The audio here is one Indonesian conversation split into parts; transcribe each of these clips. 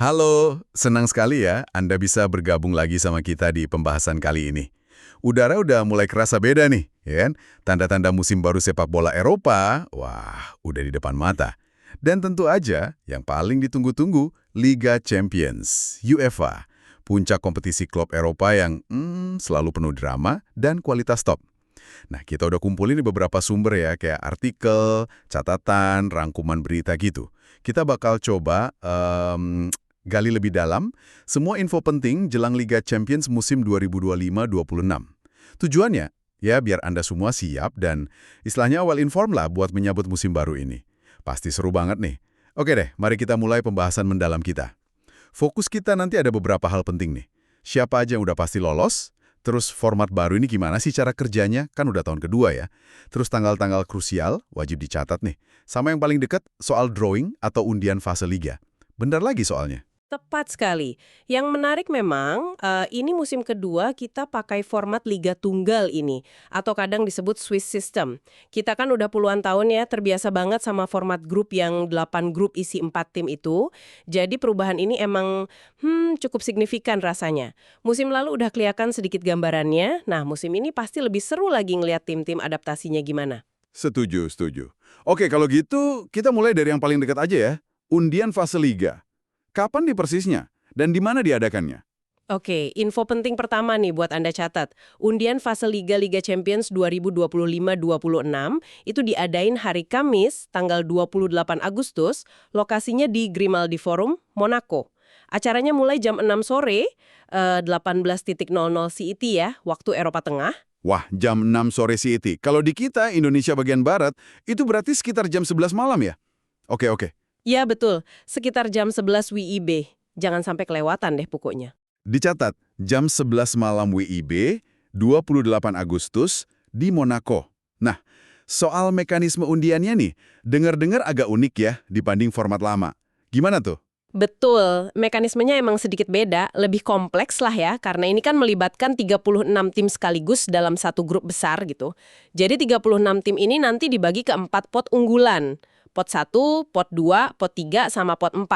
Halo, senang sekali ya Anda bisa bergabung lagi sama kita di pembahasan kali ini. Udara udah mulai kerasa beda nih, ya kan? Tanda-tanda musim baru sepak bola Eropa, wah, udah di depan mata. Dan tentu aja, yang paling ditunggu-tunggu, Liga Champions, UEFA. Puncak kompetisi klub Eropa yang selalu penuh drama dan kualitas top. Nah, kita udah kumpulin di beberapa sumber ya, kayak artikel, catatan, rangkuman berita gitu. Kita bakal coba gali lebih dalam semua info penting jelang Liga Champions musim 2025-26. Tujuannya, ya biar Anda semua siap dan istilahnya well informed lah buat menyambut musim baru ini. Pasti seru banget nih. Oke deh, mari kita mulai pembahasan mendalam kita. Fokus kita nanti ada beberapa hal penting nih. Siapa aja yang udah pasti lolos, terus format baru ini gimana sih cara kerjanya, kan udah tahun kedua ya. Terus tanggal-tanggal krusial, wajib dicatat nih. Sama yang paling dekat, soal drawing atau undian fase liga. Bentar lagi soalnya. Tepat sekali. Yang menarik memang, ini musim kedua kita pakai format Liga Tunggal ini, atau kadang disebut Swiss System. Kita kan udah puluhan tahun ya terbiasa banget sama format grup yang 8 grup isi 4 tim itu. Jadi perubahan ini emang cukup signifikan rasanya. Musim lalu udah kelihatan sedikit gambarannya, nah musim ini pasti lebih seru lagi ngelihat tim-tim adaptasinya gimana. Setuju, setuju. Oke, kalau gitu kita mulai dari yang paling dekat aja ya. Undian fase liga. Kapan di persisnya? Dan di mana diadakannya? Oke, info penting pertama nih buat Anda catat. Undian fase Liga Champions 2025-26 itu diadain hari Kamis, tanggal 28 Agustus, lokasinya di Grimaldi Forum, Monaco. Acaranya mulai jam 6 sore, 18.00 CET ya, waktu Eropa Tengah. Wah, jam 6 sore CET. Kalau di kita, Indonesia bagian Barat, itu berarti sekitar jam 11 malam ya? Oke, oke. Ya betul, sekitar jam 11 WIB. Jangan sampai kelewatan deh pokoknya. Dicatat, jam 11 malam WIB, 28 Agustus, di Monaco. Nah, soal mekanisme undiannya nih, dengar-dengar agak unik ya dibanding format lama. Gimana tuh? Betul, mekanismenya emang sedikit beda, lebih kompleks lah ya, karena ini kan melibatkan 36 tim sekaligus dalam satu grup besar gitu. Jadi 36 tim ini nanti dibagi ke 4 pot unggulan. Pot 1, pot 2, pot 3, sama pot 4.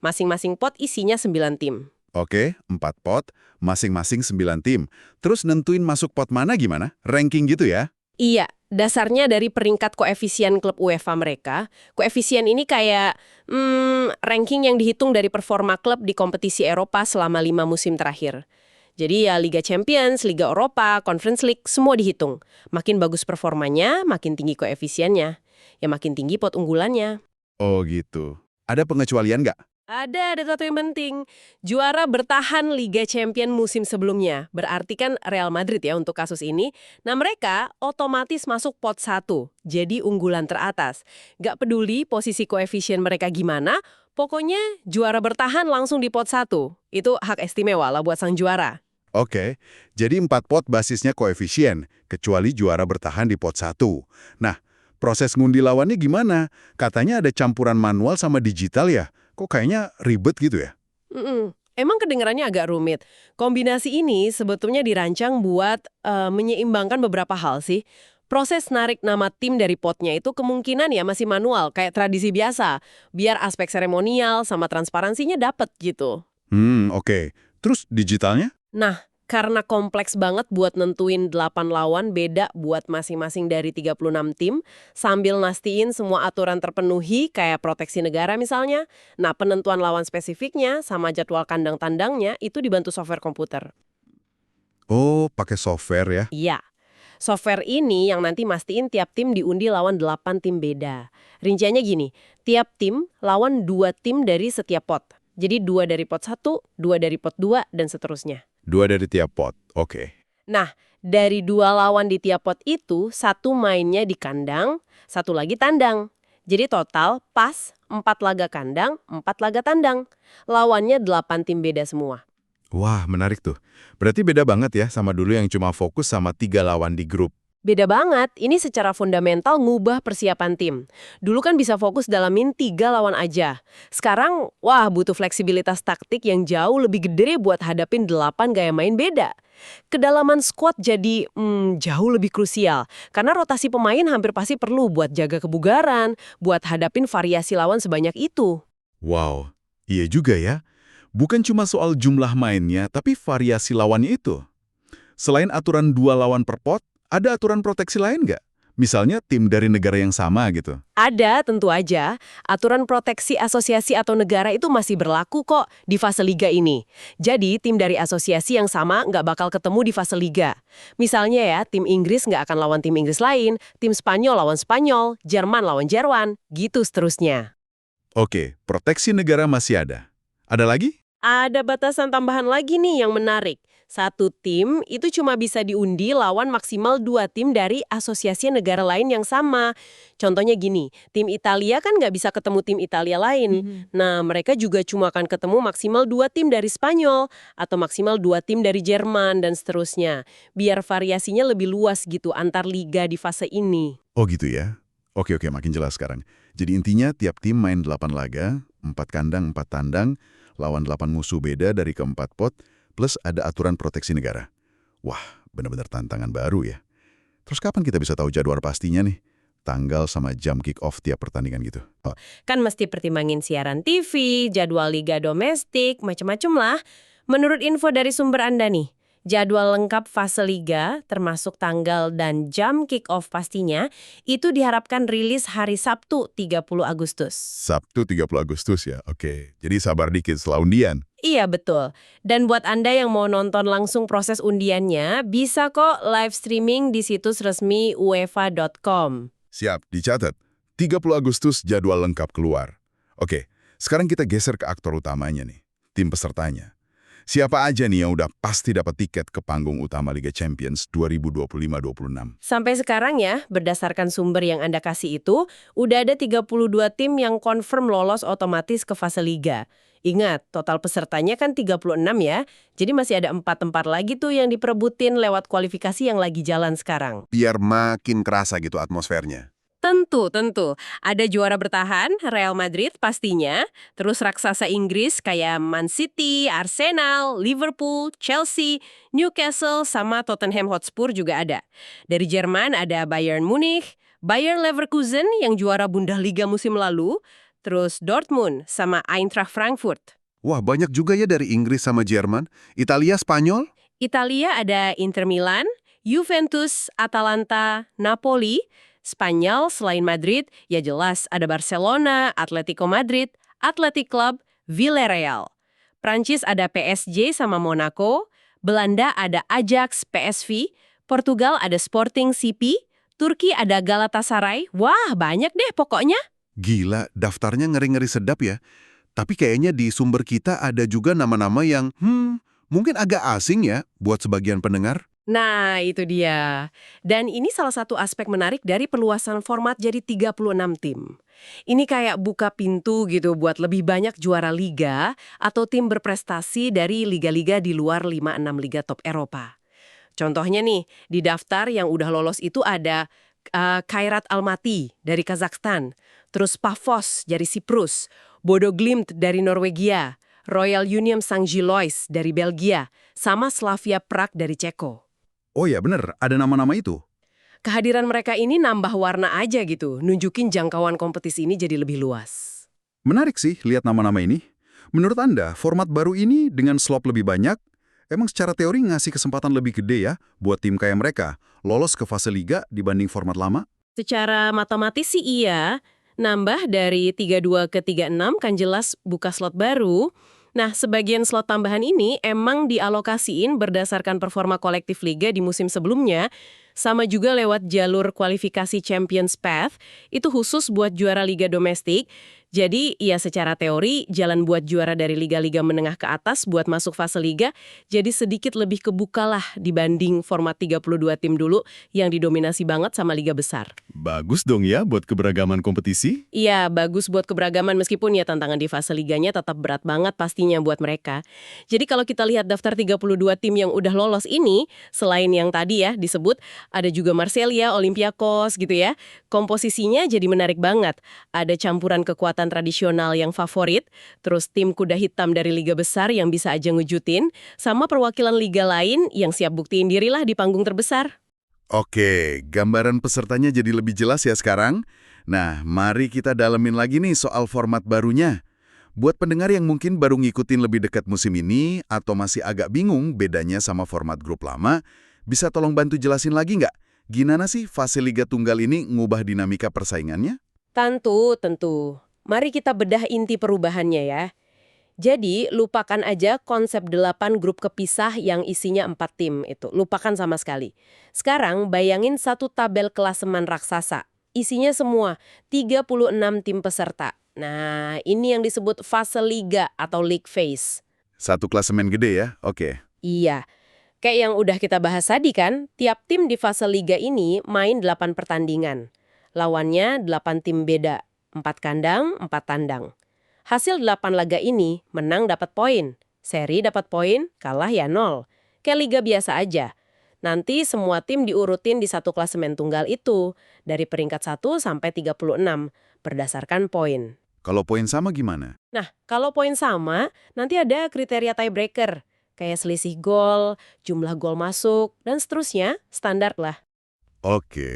Masing-masing pot isinya 9 tim. Oke, 4 pot, masing-masing 9 tim. Terus nentuin masuk pot mana gimana? Ranking gitu ya? Iya, dasarnya dari peringkat koefisien klub UEFA mereka. Koefisien ini kayak ranking yang dihitung dari performa klub di kompetisi Eropa selama 5 musim terakhir. Jadi ya Liga Champions, Liga Eropa, Conference League, semua dihitung. Makin bagus performanya, makin tinggi koefisiennya. Ya makin tinggi pot unggulannya. Oh gitu. Ada pengecualian nggak? Ada satu yang penting. Juara bertahan Liga Champion musim sebelumnya. Berarti kan Real Madrid ya untuk kasus ini. Nah mereka otomatis masuk pot 1. Jadi unggulan teratas. Gak peduli posisi koefisien mereka gimana, pokoknya juara bertahan langsung di pot 1. Itu hak istimewa lah buat sang juara. Oke, jadi 4 pot basisnya koefisien, kecuali juara bertahan di pot 1. Nah, proses ngundi lawannya gimana? Katanya ada campuran manual sama digital ya? Kok kayaknya ribet gitu ya? Emang kedengarannya agak rumit. Kombinasi ini sebetulnya dirancang buat menyeimbangkan beberapa hal sih. Proses narik nama tim dari potnya itu kemungkinan ya masih manual, kayak tradisi biasa. Biar aspek seremonial sama transparansinya dapet gitu. Oke. Terus digitalnya? Nah, karena kompleks banget buat nentuin 8 lawan beda buat masing-masing dari 36 tim, sambil nastiin semua aturan terpenuhi kayak proteksi negara misalnya, nah penentuan lawan spesifiknya sama jadwal kandang-tandangnya itu dibantu software komputer. Oh, pakai software ya? Iya, software ini yang nanti mastiin tiap tim diundi lawan 8 tim beda. Rinciannya gini, tiap tim lawan 2 tim dari setiap pot. Jadi 2 dari pot 1, 2 dari pot 2, dan seterusnya. 2 dari tiap pot, oke. Nah, dari 2 lawan di tiap pot itu, 1 mainnya di kandang, 1 lagi tandang. Jadi total pas 4 laga kandang, 4 laga tandang. Lawannya 8 tim beda semua. Wah, menarik tuh. Berarti beda banget ya sama dulu yang cuma fokus sama 3 lawan di grup. Beda banget, ini secara fundamental ngubah persiapan tim. Dulu kan bisa fokus dalamin 3 lawan aja. Sekarang, wah butuh fleksibilitas taktik yang jauh lebih gede buat hadapin 8 gaya main beda. Kedalaman squad jadi jauh lebih krusial, karena rotasi pemain hampir pasti perlu buat jaga kebugaran, buat hadapin variasi lawan sebanyak itu. Wow, iya juga ya. Bukan cuma soal jumlah mainnya, tapi variasi lawannya itu. Selain aturan 2 lawan per pot, ada aturan proteksi lain nggak? Misalnya tim dari negara yang sama gitu. Ada, tentu aja. Aturan proteksi asosiasi atau negara itu masih berlaku kok di fase liga ini. Jadi, tim dari asosiasi yang sama nggak bakal ketemu di fase liga. Misalnya ya, tim Inggris nggak akan lawan tim Inggris lain, tim Spanyol lawan Spanyol, Jerman lawan Jerman, gitu seterusnya. Oke, proteksi negara masih ada. Ada lagi? Ada batasan tambahan lagi nih yang menarik. Satu tim itu cuma bisa diundi lawan maksimal 2 tim dari asosiasi negara lain yang sama. Contohnya gini, tim Italia kan nggak bisa ketemu tim Italia lain. Nah, mereka juga cuma akan ketemu maksimal 2 tim dari Spanyol, atau maksimal 2 tim dari Jerman, dan seterusnya. Biar variasinya lebih luas gitu antar liga di fase ini. Oh gitu ya. Oke, makin jelas sekarang. Jadi intinya tiap tim main 8 laga, 4 kandang, 4 tandang, lawan 8 musuh beda dari keempat pot, plus ada aturan proteksi negara. Wah, benar-benar tantangan baru ya. Terus kapan kita bisa tahu jadwal pastinya nih? Tanggal sama jam kick-off tiap pertandingan gitu. Oh, Kan mesti pertimbangin siaran TV, jadwal liga domestik, macem-macem lah. Menurut info dari sumber Anda nih, jadwal lengkap fase liga, termasuk tanggal dan jam kick-off pastinya, itu diharapkan rilis hari Sabtu 30 Agustus. Sabtu 30 Agustus ya, oke. Jadi sabar dikit setelah undian. Iya, betul. Dan buat Anda yang mau nonton langsung proses undiannya, bisa kok live streaming di situs resmi uefa.com. Siap, dicatat. 30 Agustus jadwal lengkap keluar. Oke, sekarang kita geser ke aktor utamanya nih, tim pesertanya. Siapa aja nih yang udah pasti dapat tiket ke panggung utama Liga Champions 2025-26? Sampai sekarang ya, berdasarkan sumber yang Anda kasih itu, udah ada 32 tim yang confirm lolos otomatis ke fase liga. Ingat, total pesertanya kan 36 ya, jadi masih ada 4 tempat lagi tuh yang diperebutin lewat kualifikasi yang lagi jalan sekarang. Biar makin kerasa gitu atmosfernya. Tentu. Ada juara bertahan, Real Madrid pastinya, terus raksasa Inggris kayak Man City, Arsenal, Liverpool, Chelsea, Newcastle, sama Tottenham Hotspur juga ada. Dari Jerman ada Bayern Munich, Bayer Leverkusen yang juara Bundesliga musim lalu, terus Dortmund sama Eintracht Frankfurt. Wah, banyak juga ya dari Inggris sama Jerman. Italia, Spanyol? Italia ada Inter Milan, Juventus, Atalanta, Napoli. Spanyol selain Madrid, ya jelas ada Barcelona, Atletico Madrid, Athletic Club, Villarreal. Prancis ada PSG sama Monaco, Belanda ada Ajax, PSV, Portugal ada Sporting CP, Turki ada Galatasaray. Wah, banyak deh pokoknya. Gila, daftarnya ngeri-ngeri sedap ya. Tapi kayaknya di sumber kita ada juga nama-nama yang, mungkin agak asing ya buat sebagian pendengar. Nah, itu dia. Dan ini salah satu aspek menarik dari perluasan format jadi 36 tim. Ini kayak buka pintu gitu buat lebih banyak juara liga atau tim berprestasi dari liga-liga di luar 5-6 liga top Eropa. Contohnya nih, di daftar yang udah lolos itu ada Kairat Almaty dari Kazakhstan, terus Pafos dari Siprus, Bodo Glimt dari Norwegia, Royal Union St. Gilloise dari Belgia, sama Slavia Prague dari Ceko. Oh ya bener, ada nama-nama itu. Kehadiran mereka ini nambah warna aja gitu, nunjukin jangkauan kompetisi ini jadi lebih luas. Menarik sih lihat nama-nama ini. Menurut Anda, format baru ini dengan slot lebih banyak, emang secara teori ngasih kesempatan lebih gede ya buat tim kayak mereka lolos ke fase liga dibanding format lama? Secara matematis sih iya, nambah dari 32 ke 36 kan jelas buka slot baru. Nah, sebagian slot tambahan ini emang dialokasiin berdasarkan performa kolektif liga di musim sebelumnya, sama juga lewat jalur kualifikasi Champions Path, itu khusus buat juara liga domestik. Jadi, ya secara teori, jalan buat juara dari liga-liga menengah ke atas buat masuk fase liga, jadi sedikit lebih kebuka lah dibanding format 32 tim dulu yang didominasi banget sama liga besar. Bagus dong ya buat keberagaman kompetisi. Iya, bagus buat keberagaman meskipun ya tantangan di fase liganya tetap berat banget pastinya buat mereka. Jadi kalau kita lihat daftar 32 tim yang udah lolos ini, selain yang tadi ya disebut, ada juga Marseille, Olympiakos gitu ya. Komposisinya jadi menarik banget. Ada campuran kekuatan tradisional yang favorit, terus tim kuda hitam dari liga besar yang bisa aja ngejutin, sama perwakilan liga lain yang siap buktiin dirilah di panggung terbesar. Oke, gambaran pesertanya jadi lebih jelas ya sekarang. Nah, mari kita dalemin lagi nih soal format barunya. Buat pendengar yang mungkin baru ngikutin lebih dekat musim ini atau masih agak bingung bedanya sama format grup lama, bisa tolong bantu jelasin lagi nggak? Gimana sih fase Liga Tunggal ini ngubah dinamika persaingannya? Tentu. Mari kita bedah inti perubahannya ya. Jadi, lupakan aja konsep 8 grup kepisah yang isinya 4 tim itu. Lupakan sama sekali. Sekarang, bayangin satu tabel klasemen raksasa. Isinya semua 36 tim peserta. Nah, ini yang disebut fase liga atau league phase. Satu klasemen gede ya? Oke. Iya. Kayak yang udah kita bahas tadi kan, tiap tim di fase liga ini main 8 pertandingan. Lawannya 8 tim beda. 4 kandang, 4 tandang. Hasil 8 laga ini, menang dapat poin. Seri dapat poin, kalah ya 0. Kayak liga biasa aja. Nanti semua tim diurutin di satu klasemen tunggal itu, dari peringkat 1 sampai 36, berdasarkan poin. Kalau poin sama gimana? Nah, kalau poin sama, nanti ada kriteria tiebreaker, kayak selisih gol, jumlah gol masuk, dan seterusnya, standar lah. Oke.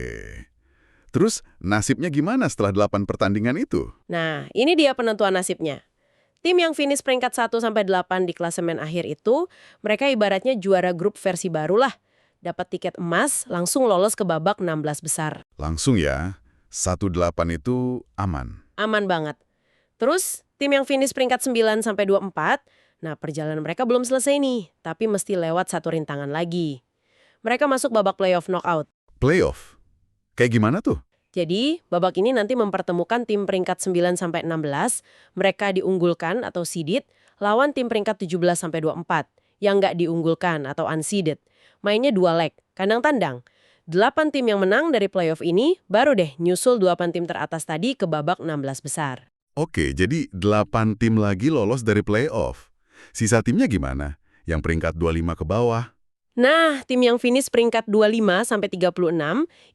Terus nasibnya gimana setelah 8 pertandingan itu? Nah, ini dia penentuan nasibnya. Tim yang finish peringkat 1-8 di klasemen akhir itu, mereka ibaratnya juara grup versi baru lah. Dapat tiket emas, langsung lolos ke babak 16 besar. Langsung ya, 1-8 itu aman. Aman banget. Terus, tim yang finish peringkat 9-24, nah perjalanan mereka belum selesai nih, tapi mesti lewat satu rintangan lagi. Mereka masuk babak playoff knockout. Playoff? Kayak gimana tuh? Jadi, babak ini nanti mempertemukan tim peringkat 9-16, mereka diunggulkan atau seeded, lawan tim peringkat 17-24, yang nggak diunggulkan atau unseeded. Mainnya 2 leg, kandang tandang. 8 tim yang menang dari playoff ini, baru deh nyusul 8 tim teratas tadi ke babak 16 besar. Oke, jadi 8 tim lagi lolos dari playoff. Sisa timnya gimana? Yang peringkat 25 ke bawah? Nah, tim yang finish peringkat 25-36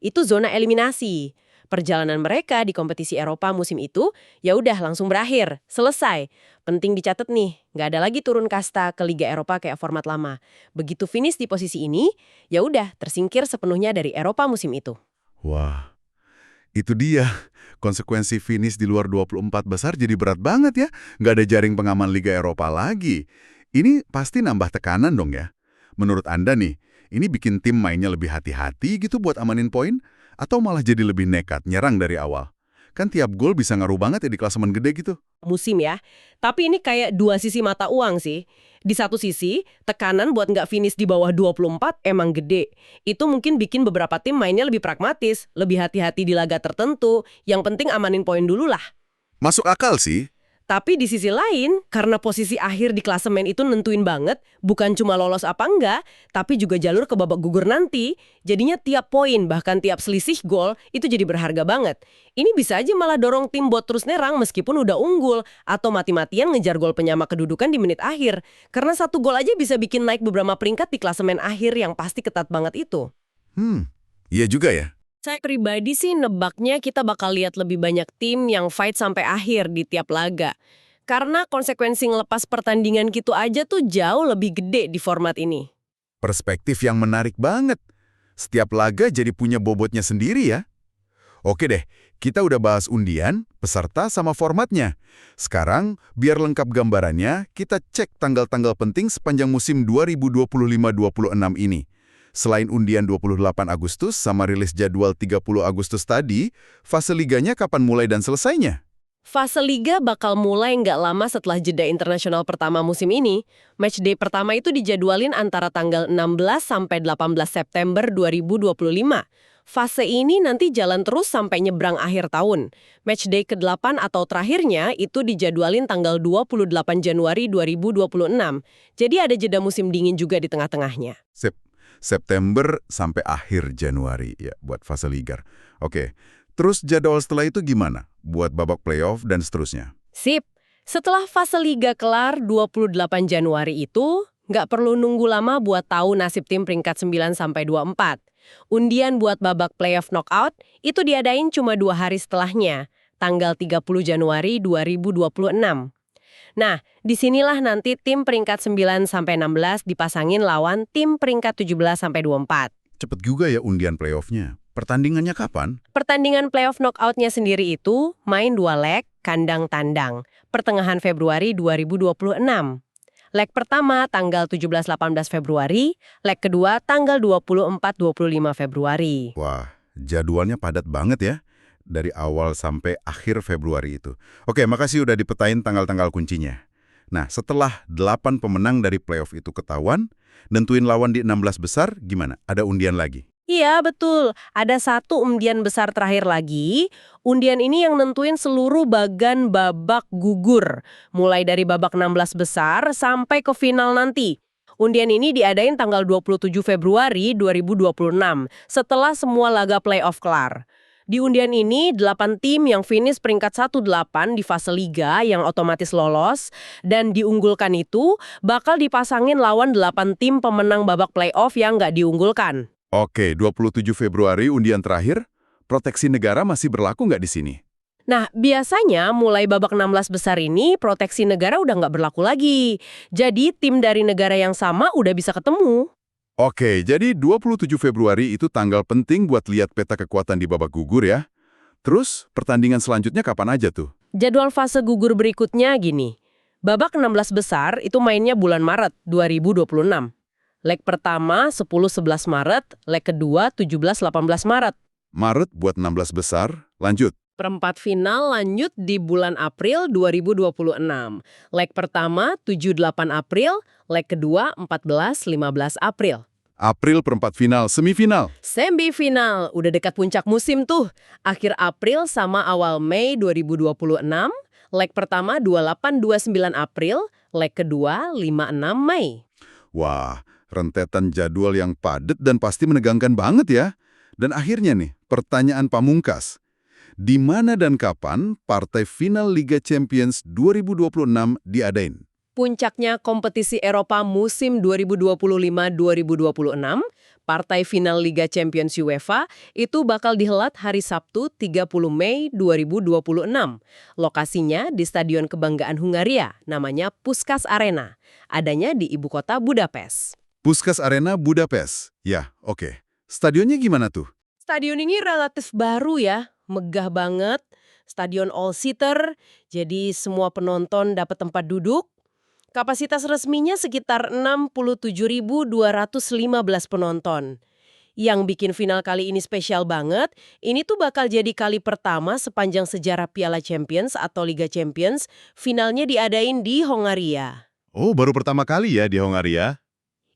itu zona eliminasi. Perjalanan mereka di kompetisi Eropa musim itu ya udah langsung berakhir, selesai. Penting dicatat nih, nggak ada lagi turun kasta ke Liga Eropa kayak format lama. Begitu finish di posisi ini, ya udah tersingkir sepenuhnya dari Eropa musim itu. Wah, itu dia. Konsekuensi finish di luar 24 besar jadi berat banget ya. Nggak ada jaring pengaman Liga Eropa lagi. Ini pasti nambah tekanan dong ya. Menurut Anda nih, ini bikin tim mainnya lebih hati-hati gitu buat amanin poin? Atau malah jadi lebih nekat, nyerang dari awal? Kan tiap gol bisa ngaruh banget ya di klasemen gede gitu. Musim ya. Tapi ini kayak dua sisi mata uang sih. Di satu sisi, tekanan buat nggak finish di bawah 24 emang gede. Itu mungkin bikin beberapa tim mainnya lebih pragmatis, lebih hati-hati di laga tertentu. Yang penting amanin poin dulu lah. Masuk akal sih. Tapi di sisi lain, karena posisi akhir di klasemen itu nentuin banget, bukan cuma lolos apa enggak, tapi juga jalur ke babak gugur nanti, jadinya tiap poin, bahkan tiap selisih gol, itu jadi berharga banget. Ini bisa aja malah dorong tim buat terus nerang meskipun udah unggul, atau mati-matian ngejar gol penyama kedudukan di menit akhir. Karena satu gol aja bisa bikin naik beberapa peringkat di klasemen akhir yang pasti ketat banget itu. Iya juga ya. Saya pribadi sih nebaknya kita bakal lihat lebih banyak tim yang fight sampai akhir di tiap laga. Karena konsekuensi ngelepas pertandingan gitu aja tuh jauh lebih gede di format ini. Perspektif yang menarik banget. Setiap laga jadi punya bobotnya sendiri ya. Oke deh, kita udah bahas undian, peserta sama formatnya. Sekarang, biar lengkap gambarannya, kita cek tanggal-tanggal penting sepanjang musim 2025-26 ini. Selain undian 28 Agustus sama rilis jadwal 30 Agustus tadi, fase liganya kapan mulai dan selesainya? Fase liga bakal mulai nggak lama setelah jeda internasional pertama musim ini. Matchday pertama itu dijadwalin antara tanggal 16 sampai 18 September 2025. Fase ini nanti jalan terus sampai nyebrang akhir tahun. Matchday ke-8 atau terakhirnya itu dijadwalin tanggal 28 Januari 2026. Jadi ada jeda musim dingin juga di tengah-tengahnya. September sampai akhir Januari ya buat fase liga. Oke, terus jadwal setelah itu gimana? Buat babak playoff dan seterusnya. Sip, setelah fase liga kelar 28 Januari itu, nggak perlu nunggu lama buat tahu nasib tim peringkat 9-24. Undian buat babak playoff knockout itu diadain cuma 2 hari setelahnya, tanggal 30 Januari 2026. Nah, disinilah nanti tim peringkat 9-16 dipasangin lawan tim peringkat 17-24. Cepet juga ya undian playoff-nya. Pertandingannya kapan? Pertandingan playoff knockout-nya sendiri itu main 2 leg, kandang tandang, pertengahan Februari 2026. Leg pertama tanggal 17-18 Februari, leg kedua tanggal 24-25 Februari. Wah, jadwalnya padat banget ya. Dari awal sampai akhir Februari itu. Oke, makasih udah dipetain tanggal-tanggal kuncinya. Nah, setelah 8 pemenang dari playoff itu ketahuan, nentuin lawan di 16 besar, gimana? Ada undian lagi? Iya, betul. Ada satu undian besar terakhir lagi. Undian ini yang nentuin seluruh bagan babak gugur. Mulai dari babak 16 besar sampai ke final nanti. Undian ini diadain tanggal 27 Februari 2026, setelah semua laga playoff kelar. Di undian ini, 8 tim yang finish peringkat 1-8 di fase liga yang otomatis lolos, dan diunggulkan itu bakal dipasangin lawan 8 tim pemenang babak playoff yang nggak diunggulkan. Oke, 27 Februari undian terakhir, proteksi negara masih berlaku nggak di sini? Nah, biasanya mulai babak 16 besar ini, proteksi negara udah nggak berlaku lagi. Jadi, tim dari negara yang sama udah bisa ketemu. Oke, jadi 27 Februari itu tanggal penting buat lihat peta kekuatan di babak gugur ya. Terus, pertandingan selanjutnya kapan aja tuh? Jadwal fase gugur berikutnya gini. Babak 16 besar itu mainnya bulan Maret 2026. Leg pertama 10-11 Maret, leg kedua 17-18 Maret. Maret buat 16 besar, lanjut. Perempat final lanjut di bulan April 2026. Leg pertama 7-8 April, leg kedua 14-15 April. April perempat final, semifinal. Semifinal, udah dekat puncak musim tuh. Akhir April sama awal Mei 2026, leg pertama 28-29 April, leg kedua 5-6 Mei. Wah, rentetan jadwal yang padat dan pasti menegangkan banget ya. Dan akhirnya nih, pertanyaan pamungkas. Di mana dan kapan partai final Liga Champions 2026 diadain? Puncaknya kompetisi Eropa musim 2025-2026, partai final Liga Champions UEFA itu bakal dihelat hari Sabtu 30 Mei 2026. Lokasinya di Stadion Kebanggaan Hungaria, namanya Puskás Arena. Adanya di ibu kota Budapest. Puskás Arena Budapest. Ya, oke. Stadionnya gimana tuh? Stadion ini relatif baru ya, megah banget. Stadion all-seater, jadi semua penonton dapat tempat duduk. Kapasitas resminya sekitar 67.215 penonton. Yang bikin final kali ini spesial banget, ini tuh bakal jadi kali pertama sepanjang sejarah Piala Champions atau Liga Champions, finalnya diadain di Hongaria. Oh, baru pertama kali ya di Hongaria?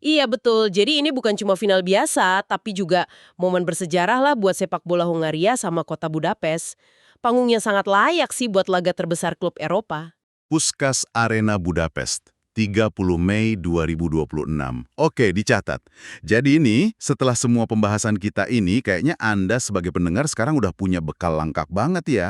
Iya betul, jadi ini bukan cuma final biasa, tapi juga momen bersejarah lah buat sepak bola Hongaria sama kota Budapest. Panggungnya sangat layak sih buat laga terbesar klub Eropa. Puskás Arena Budapest, 30 Mei 2026. Oke, dicatat. Jadi ini, setelah semua pembahasan kita ini, kayaknya Anda sebagai pendengar sekarang udah punya bekal lengkap banget ya.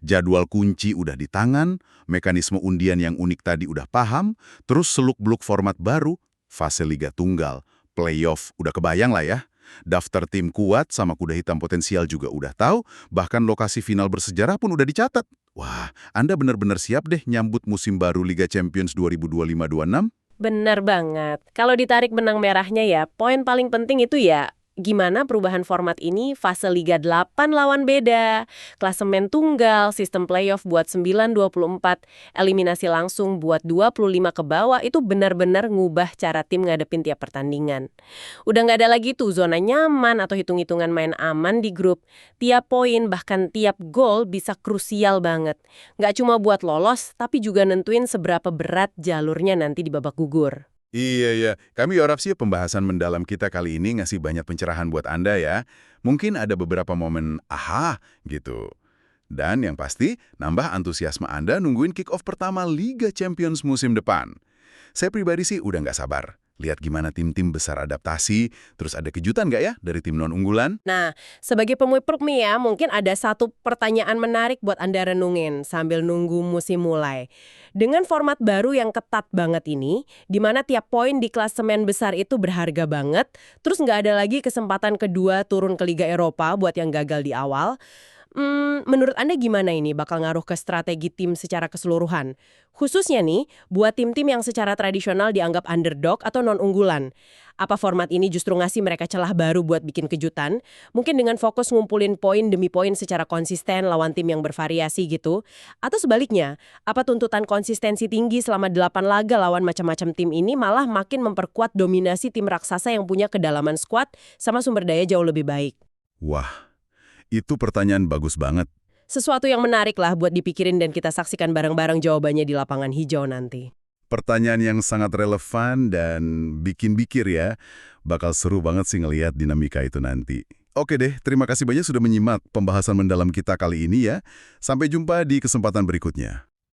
Jadwal kunci udah di tangan, mekanisme undian yang unik tadi udah paham, terus seluk-beluk format baru, fase Liga Tunggal, playoff, udah kebayang lah ya. Daftar tim kuat sama kuda hitam potensial juga udah tahu, bahkan lokasi final bersejarah pun udah dicatat. Wah, Anda benar-benar siap deh nyambut musim baru Liga Champions 2025-26? Benar banget. Kalau ditarik benang merahnya ya, poin paling penting itu ya, gimana perubahan format ini fase Liga 8 lawan beda, klasemen tunggal, sistem playoff buat 9-24, eliminasi langsung buat 25 ke bawah, itu benar-benar ngubah cara tim ngadepin tiap pertandingan. Udah nggak ada lagi tuh zona nyaman atau hitung-hitungan main aman di grup. Tiap poin, bahkan tiap gol bisa krusial banget. Nggak cuma buat lolos, tapi juga nentuin seberapa berat jalurnya nanti di babak gugur. Iya. Kami harap sih pembahasan mendalam kita kali ini ngasih banyak pencerahan buat Anda ya. Mungkin ada beberapa momen aha gitu. Dan yang pasti, nambah antusiasme Anda nungguin kick-off pertama Liga Champions musim depan. Saya pribadi sih udah nggak sabar. Lihat gimana tim-tim besar adaptasi, terus ada kejutan nggak ya dari tim non-unggulan? Nah, sebagai pemupuk nih ya, mungkin ada satu pertanyaan menarik buat Anda renungin sambil nunggu musim mulai. Dengan format baru yang ketat banget ini, di mana tiap poin di klasemen besar itu berharga banget, terus nggak ada lagi kesempatan kedua turun ke Liga Eropa buat yang gagal di awal, Menurut Anda gimana ini bakal ngaruh ke strategi tim secara keseluruhan? Khususnya nih, buat tim-tim yang secara tradisional dianggap underdog atau non-unggulan. Apa format ini justru ngasih mereka celah baru buat bikin kejutan? Mungkin dengan fokus ngumpulin poin demi poin secara konsisten lawan tim yang bervariasi gitu? Atau sebaliknya, apa tuntutan konsistensi tinggi selama 8 laga lawan macam-macam tim ini malah makin memperkuat dominasi tim raksasa yang punya kedalaman skuad sama sumber daya jauh lebih baik? Wah, itu pertanyaan bagus banget. Sesuatu yang menarik lah buat dipikirin dan kita saksikan bareng-bareng jawabannya di lapangan hijau nanti. Pertanyaan yang sangat relevan dan bikin pikir ya. Bakal seru banget sih ngelihat dinamika itu nanti. Oke deh, terima kasih banyak sudah menyimak pembahasan mendalam kita kali ini ya. Sampai jumpa di kesempatan berikutnya.